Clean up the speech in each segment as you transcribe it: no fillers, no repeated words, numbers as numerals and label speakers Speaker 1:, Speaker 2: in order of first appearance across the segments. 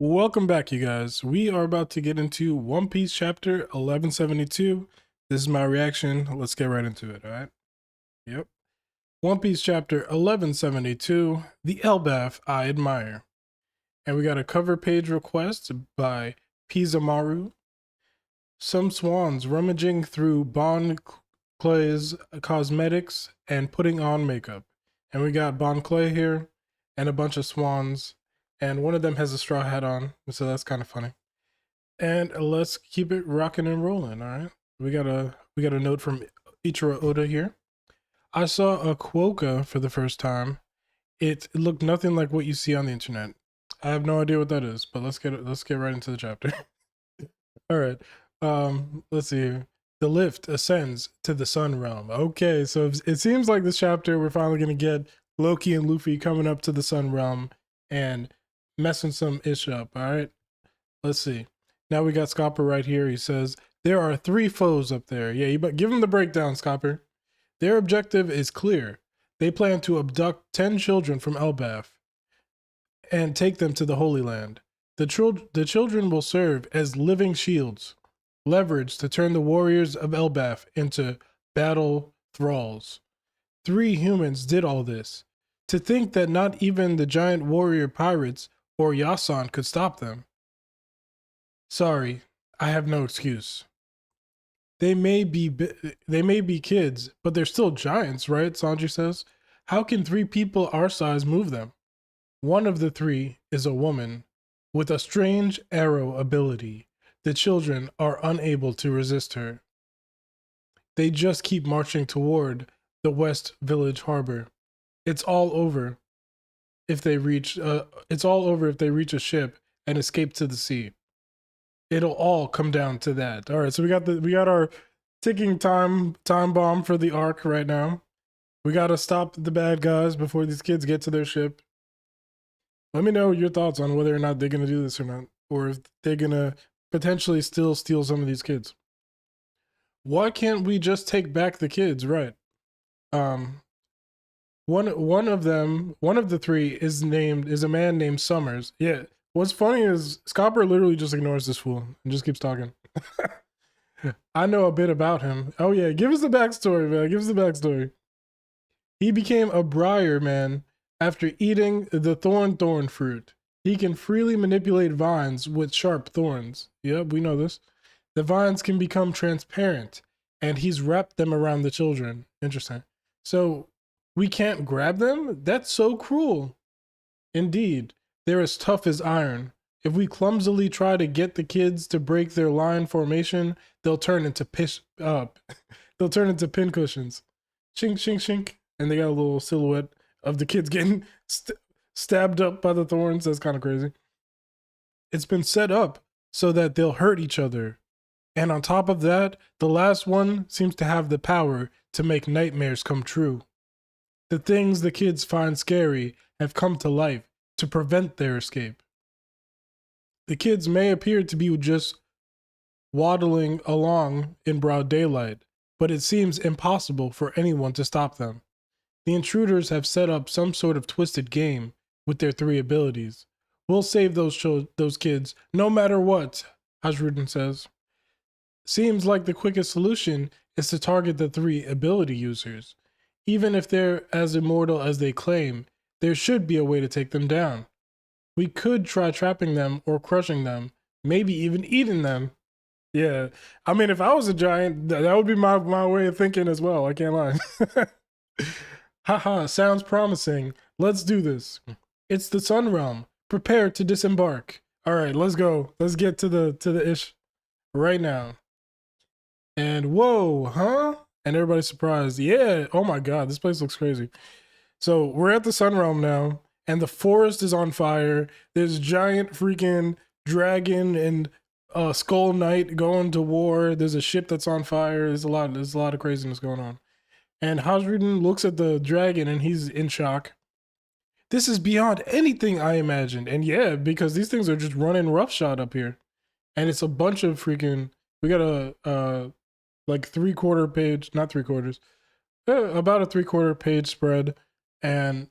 Speaker 1: Welcome back, you guys. We are about to get into One Piece chapter 1172. This is my reaction. Let's get right into it, all right? Yep. One Piece chapter 1172, The Elbaf I Admire. And we got a cover page request by Pizamaru. Some swans rummaging through Bon Clay's cosmetics and putting on makeup. And we got Bon Clay here and a bunch of swans. And one of them has a straw hat on, so that's kind of funny. And let's keep it rocking and rolling. All right, we got a note from Ichiro Oda here. I saw a quokka for the first time. It looked nothing like what you see on the internet. I have no idea what that is, but let's get right into the chapter. All right. Let's see here. The lift ascends to the sun realm. Okay, so it seems like this chapter we're finally gonna get Loki and Luffy coming up to the sun realm and messing some ish up. All right. Let's see. Now we got Scopper right here. He says, there are 3 foes up there. Yeah, but give him the breakdown, Scopper. Their objective is clear. They plan to abduct 10 children from Elbaf and take them to the Holy Land. The children will serve as living shields, leverage to turn the warriors of Elbaf into battle thralls. 3 humans did all this. To think that not even the giant warrior pirates or Yasan could stop them. Sorry, I have no excuse. They may be kids, but they're still giants, right? Sanji says. How can 3 people our size move them? One of the 3 is a woman with a strange arrow ability. The children are unable to resist her. They just keep marching toward the West Village Harbor. It's all over if they reach a ship and escape to the sea. It'll all come down to that. All right, so we got our ticking time bomb for the arc right now. We got to stop the bad guys before these kids get to their ship. Let me know your thoughts on whether or not they're going to do this or not, or if they're going to potentially still steal some of these kids. Why can't we just take back the kids, right? One of the 3 is a man named Summers. Yeah. What's funny is Scopper literally just ignores this fool and just keeps talking. I know a bit about him. Oh yeah, give us the backstory, man. Give us the backstory. He became a briar man after eating the thorn fruit. He can freely manipulate vines with sharp thorns. Yep, we know this. The vines can become transparent, and he's wrapped them around the children. Interesting. So we can't grab them? That's so cruel. Indeed, they're as tough as iron. If we clumsily try to get the kids to break their line formation, they'll turn into they'll turn into pincushions. Shink, shink, shink. And they got a little silhouette of the kids getting stabbed up by the thorns. That's kind of crazy. It's been set up so that they'll hurt each other. And on top of that, the last one seems to have the power to make nightmares come true. The things the kids find scary have come to life to prevent their escape. The kids may appear to be just waddling along in broad daylight, but it seems impossible for anyone to stop them. The intruders have set up some sort of twisted game with their 3 abilities. We'll save those kids no matter what, Hasrudin says. Seems like the quickest solution is to target the 3 ability users. Even if they're as immortal as they claim, there should be a way to take them down. We could try trapping them or crushing them, maybe even eating them. Yeah, I mean, if I was a giant, that would be my way of thinking as well. I can't lie. Haha, sounds promising. Let's do this. It's the Sun Realm. Prepare to disembark. All right, let's go. Let's get to the ish right now. And whoa, huh? And everybody's surprised. Yeah. Oh my God, this place looks crazy. So we're at the Sun Realm now, and the forest is on fire. There's giant freaking dragon and Skull Knight going to war. There's a ship that's on fire. There's a lot of craziness going on. And Hasrudin looks at the dragon and he's in shock. This is beyond anything I imagined. And yeah, because these things are just running roughshod up here. And it's a bunch of freaking, we got a like 3/4 page, not 3/4, about a 3/4 page spread. And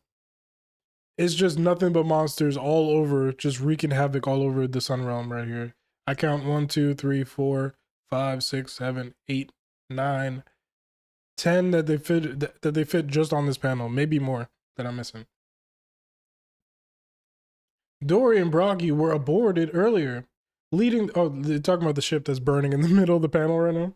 Speaker 1: It's just nothing but monsters all over, just wreaking havoc all over the Sun Realm right here. I count 1, 2, 3, 4, 5, 6, 7, 8, 9, 10 that they fit just on this panel. Maybe more that I'm missing. Dory and Broggy were aborted earlier, leading. Oh, they're talking about the ship that's burning in the middle of the panel right now.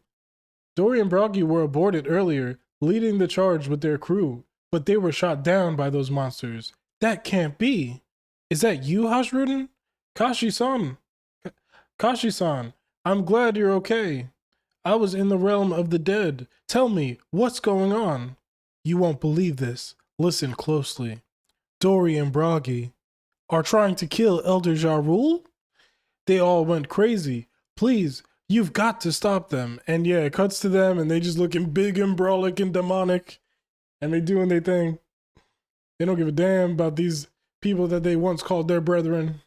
Speaker 1: Dory and Broggy were aborted earlier, leading the charge with their crew, but they were shot down by those monsters. That can't be. Is that you, Hashiruden? Kashi-san. Kashi-san, I'm glad you're okay. I was in the realm of the dead. Tell me, what's going on? You won't believe this. Listen closely. Dory and Broggy are trying to kill Elder Ja Rule? They all went crazy. Please, you've got to stop them. And yeah, it cuts to them and they just looking big and brolic and demonic. And they doing their thing. They don't give a damn about these people that they once called their brethren.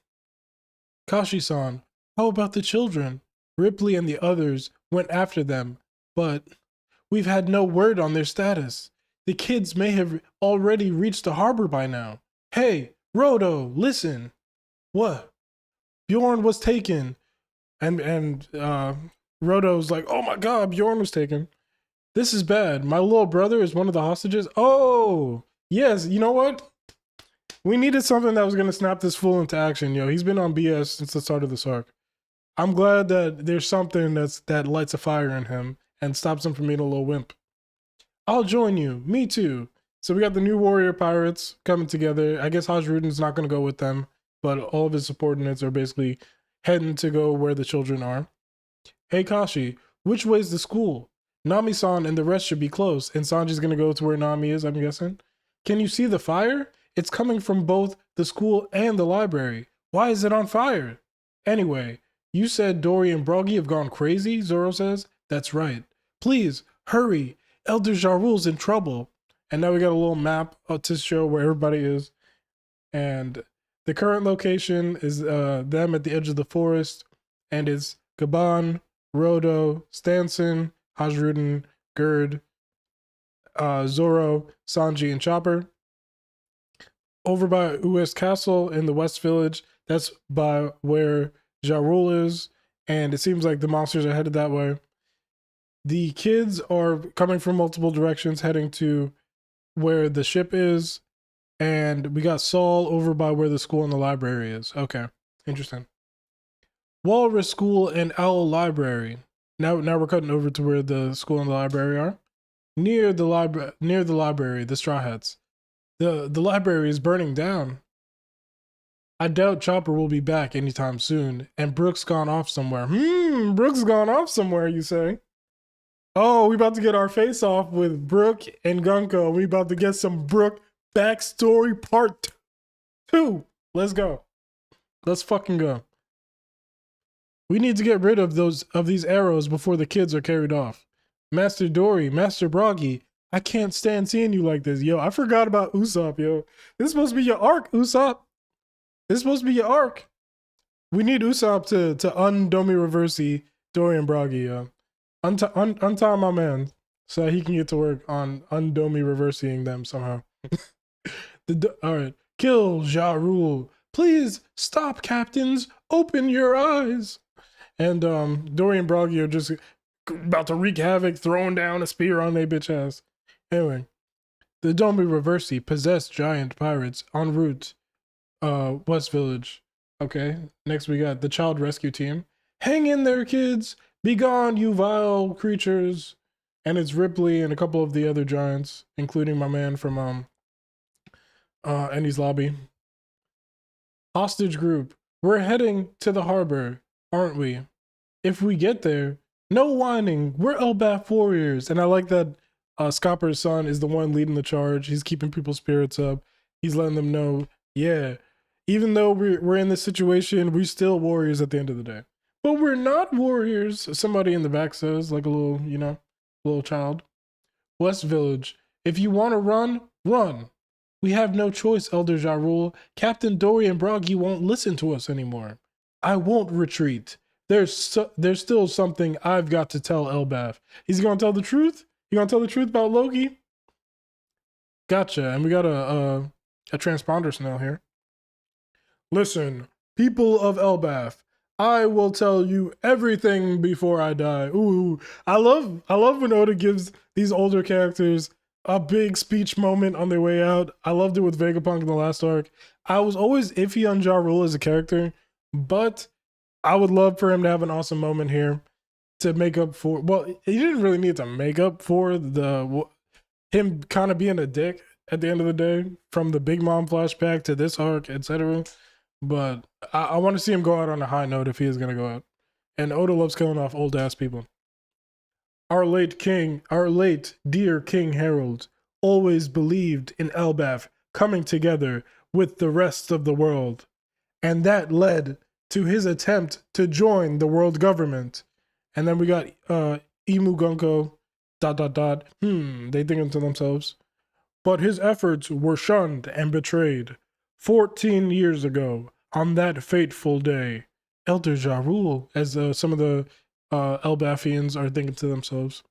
Speaker 1: Kashi-san, how about the children? Ripley and the others went after them, but we've had no word on their status. The kids may have already reached the harbor by now. Hey, Rodo, listen. What? Bjorn was taken. And Rodo's like, oh my god, Bjorn was taken. This is bad. My little brother is one of the hostages. Oh, yes, you know what? We needed something that was going to snap this fool into action, yo. He's been on BS since the start of this arc. I'm glad that there's something that lights a fire in him and stops him from being a little wimp. I'll join you. Me too. So we got the new warrior pirates coming together. I guess Hashruden's not going to go with them, but all of his subordinates are basically heading to go where the children are. Hey Kashi, which way's the school? Nami-san and the rest should be close, and Sanji's going to go to where Nami is, I'm guessing. Can you see the fire? It's coming from both the school and the library. Why is it on fire? Anyway, you said Dory and Broggy have gone crazy, Zoro says. That's right. Please, hurry. Elder Ja Rule's in trouble. And now we got a little map to show where everybody is. And the current location is them at the edge of the forest. And it's Gaban, Rodo, Stanson, Hashiruden, Gerd, Zoro, Sanji, and Chopper. Over by Ues Castle in the West Village, that's by where Ja Rule is, and it seems like the monsters are headed that way. The kids are coming from multiple directions, heading to where the ship is, and we got Saul over by where the school and the library is. Okay, interesting. Walrus School and Owl Library. Now we're cutting over to where the school and the library are. Near the library, the Straw Hats. The library is burning down. I doubt Chopper will be back anytime soon, and Brooks gone off somewhere. Brooks gone off somewhere, you say? Oh, we about to get our face off with Brook and Gunko. We about to get some Brook backstory part 2. Let's go. Let's fucking go. We need to get rid of these arrows before the kids are carried off. Master Dory, Master Broggy, I can't stand seeing you like this. Yo, I forgot about Usopp, yo. This is supposed to be your arc, Usopp. This is supposed to be your arc. We need Usopp to undomi reversey Dory and Broggy, yo. Untie my man so he can get to work on undomi reversing them somehow. Alright. Kill Ja Rule. Please stop, captains. Open your eyes. And Dory and Broggy are just about to wreak havoc, throwing down a spear on their bitch ass. Anyway, the Domi Reversey possessed giant pirates en route West Village. Okay, next we got the child rescue team. Hang in there, kids! Be gone, you vile creatures! And it's Ripley and a couple of the other giants, including my man from Ennie's Lobby. Hostage group, we're heading to the harbor, aren't we? If we get there, no whining, we're Elbaf warriors. And I like that Scopper's son is the one leading the charge. He's keeping people's spirits up. He's letting them know, yeah, even though we're in this situation, we're still warriors at the end of the day. But we're not warriors, somebody in the back says, like a little, you know, little child. West Village, if you want to run, run. We have no choice, Elder Ja Rule. Captain Dory and Broggy won't listen to us anymore. I won't retreat. There's still something I've got to tell Elbaf. He's gonna tell the truth? You gonna tell the truth about Loki? Gotcha. And we got A transponder snail here. Listen, people of Elbath, I will tell you everything before I die. Ooh, I love when Oda gives these older characters a big speech moment on their way out. I loved it with Vegapunk in the last arc. I was always iffy on Ja Rule as a character, but I would love for him to have an awesome moment here to make up for. Well, he didn't really need to make up for the him kind of being a dick at the end of the day, from the Big Mom flashback to this arc, etc. But I want to see him go out on a high note if he is going to go out. And Oda loves killing off old ass people. Our late dear King Harold, always believed in Elbath coming together with the rest of the world. And that led to his attempt to join the world government. And then we got Imu Gunko, ... They thinking to themselves. But his efforts were shunned and betrayed. 14 years ago, on that fateful day, Elder Ja Rule, as some of the Elbathians are thinking to themselves,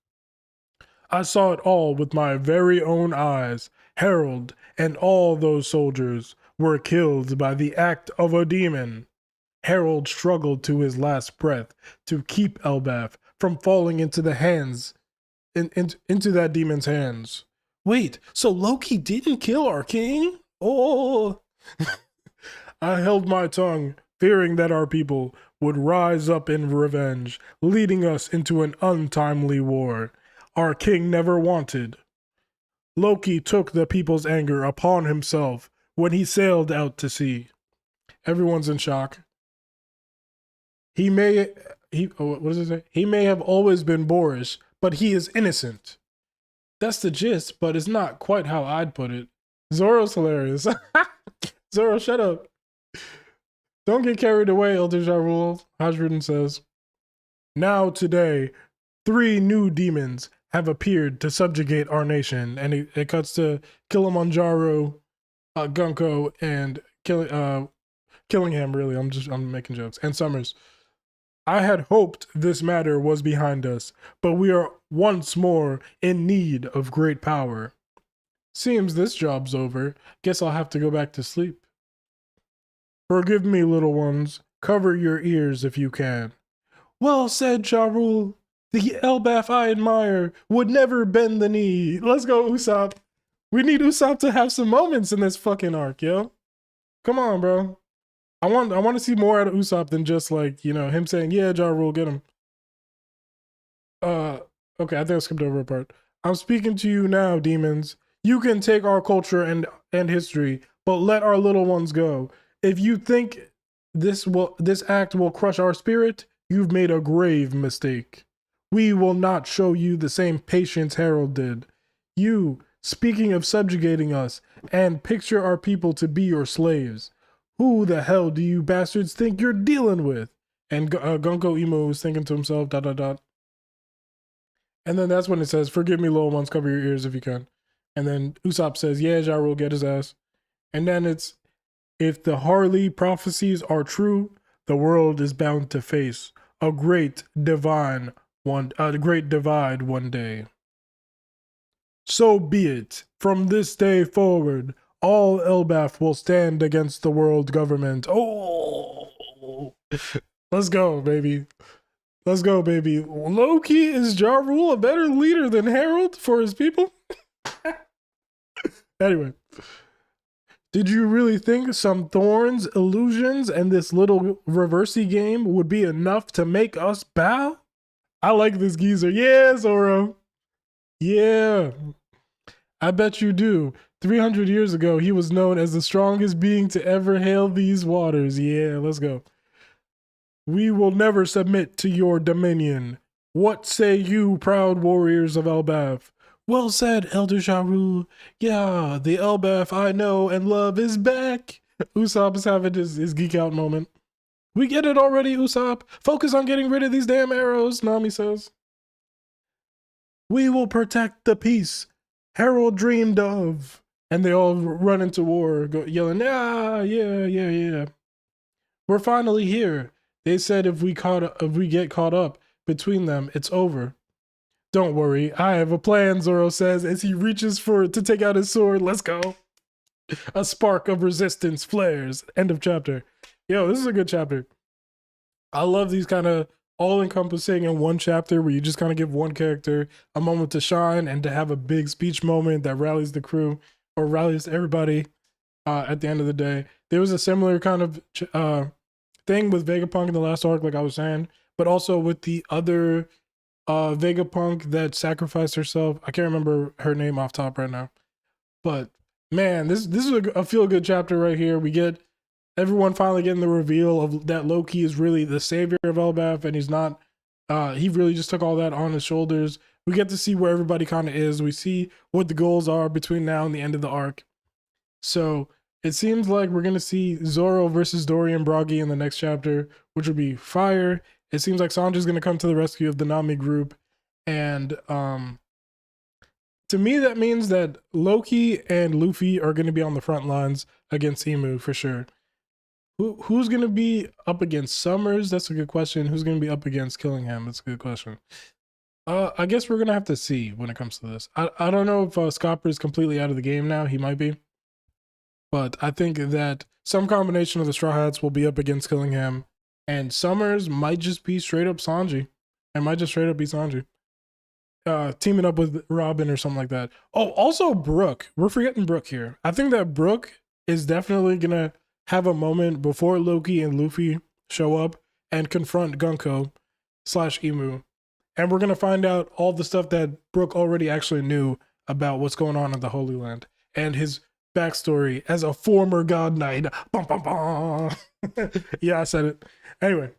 Speaker 1: I saw it all with my very own eyes. Harold and all those soldiers were killed by the act of a demon. Harold struggled to his last breath to keep Elbath from falling into the hands, into that demon's hands. Wait, so Loki didn't kill our king? Oh, I held my tongue, fearing that our people would rise up in revenge, leading us into an untimely war our king never wanted. Loki took the people's anger upon himself when he sailed out to sea. Everyone's in shock. What does it say? He may have always been boorish, but he is innocent. That's the gist, but it's not quite how I'd put it. Zoro's hilarious. Zoro, shut up. Don't get carried away, Elder Ja Rule, Hajrudin says. Now today, 3 new demons have appeared to subjugate our nation. And it cuts to Kilimanjaro, Gunko, and Killingham, really. I'm making jokes. And Summers. I had hoped this matter was behind us, but we are once more in need of great power. Seems this job's over. Guess I'll have to go back to sleep. Forgive me, little ones. Cover your ears if you can. Well said, Ja Rule. The Elbath I admire would never bend the knee. Let's go, Usopp. We need Usopp to have some moments in this fucking arc, yo. Come on, bro. I want to see more out of Usopp than just like, him saying, yeah, Ja Rule, get him. Okay, I think I skipped over a part. I'm speaking to you now, demons. You can take our culture and history, but let our little ones go. If you think this act will crush our spirit, you've made a grave mistake. We will not show you the same patience Harold did. You, speaking of subjugating us, and picture our people to be your slaves. Who the hell do you bastards think you're dealing with? And Gunko Emo is thinking to himself, ... And then that's when it says, forgive me, little ones, cover your ears if you can. And then Usopp says, yeah, Ja Rule, get his ass. And then it's, if the Harley prophecies are true, the world is bound to face a great divide one day. So be it. From this day forward, all Elbath will stand against the world government. Oh, let's go, baby. Let's go, baby. Low-key, is Ja Rule a better leader than Harold for his people? Anyway. Did you really think some thorns, illusions, and this little reversey game would be enough to make us bow? I like this geezer. Yeah, Zoro. Yeah. I bet you do. 300 years ago, he was known as the strongest being to ever hail these waters. Yeah, let's go. We will never submit to your dominion. What say you, proud warriors of Elbath? Well said, Elder Ja Rule. Yeah, the Elbath I know and love is back. Usopp is having his geek out moment. We get it already, Usopp. Focus on getting rid of these damn arrows, Nami says. We will protect the peace Harold dreamed of. And they all run into war, yelling, yeah. We're finally here. They said if we get caught up between them, it's over. Don't worry, I have a plan, Zoro says as he reaches to take out his sword. Let's go. A spark of resistance flares. End of chapter. Yo, this is a good chapter. I love these kind of all-encompassing in one chapter where you just kind of give one character a moment to shine and to have a big speech moment that rallies the crew or rallies everybody at the end of the day. There was a similar kind of thing with Vegapunk in the last arc, like I was saying, but also with the other Vegapunk that sacrificed herself. I can't remember her name off top right now, but man, this is a feel-good chapter right here. We get everyone finally getting the reveal of that Loki is really the savior of Elbaf, and he's not. He really just took all that on his shoulders. We get to see where everybody kind of is. We see what the goals are between now and the end of the arc. So it seems like we're gonna see Zoro versus Dorian Bragi in the next chapter, which would be fire. It seems like Sanji's gonna come to the rescue of the Nami group, and to me that means that Loki and Luffy are gonna be on the front lines against Emu for sure. Who's gonna be up against Summers? That's a good question. Who's gonna be up against Killingham? That's a good question. I guess we're gonna have to see when it comes to this. I don't know if Scopper is completely out of the game now. He might be. But I think that some combination of the Straw Hats will be up against Killingham, and Summers might just be straight up Sanji, and might just straight up be Sanji, teaming up with Robin or something like that. Oh, also Brooke. We're forgetting Brooke here. I think that Brooke is definitely gonna have a moment before Loki and Luffy show up and confront Gunko / Emu, and we're gonna find out all the stuff that Brooke already actually knew about what's going on in the Holy Land and his backstory as a former God Knight. Bum, bum, bum. Yeah, I said it. Anyway,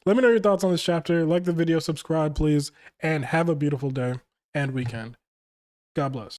Speaker 1: let me know your thoughts on this chapter. Like the video, subscribe, please, and have a beautiful day and weekend. God bless.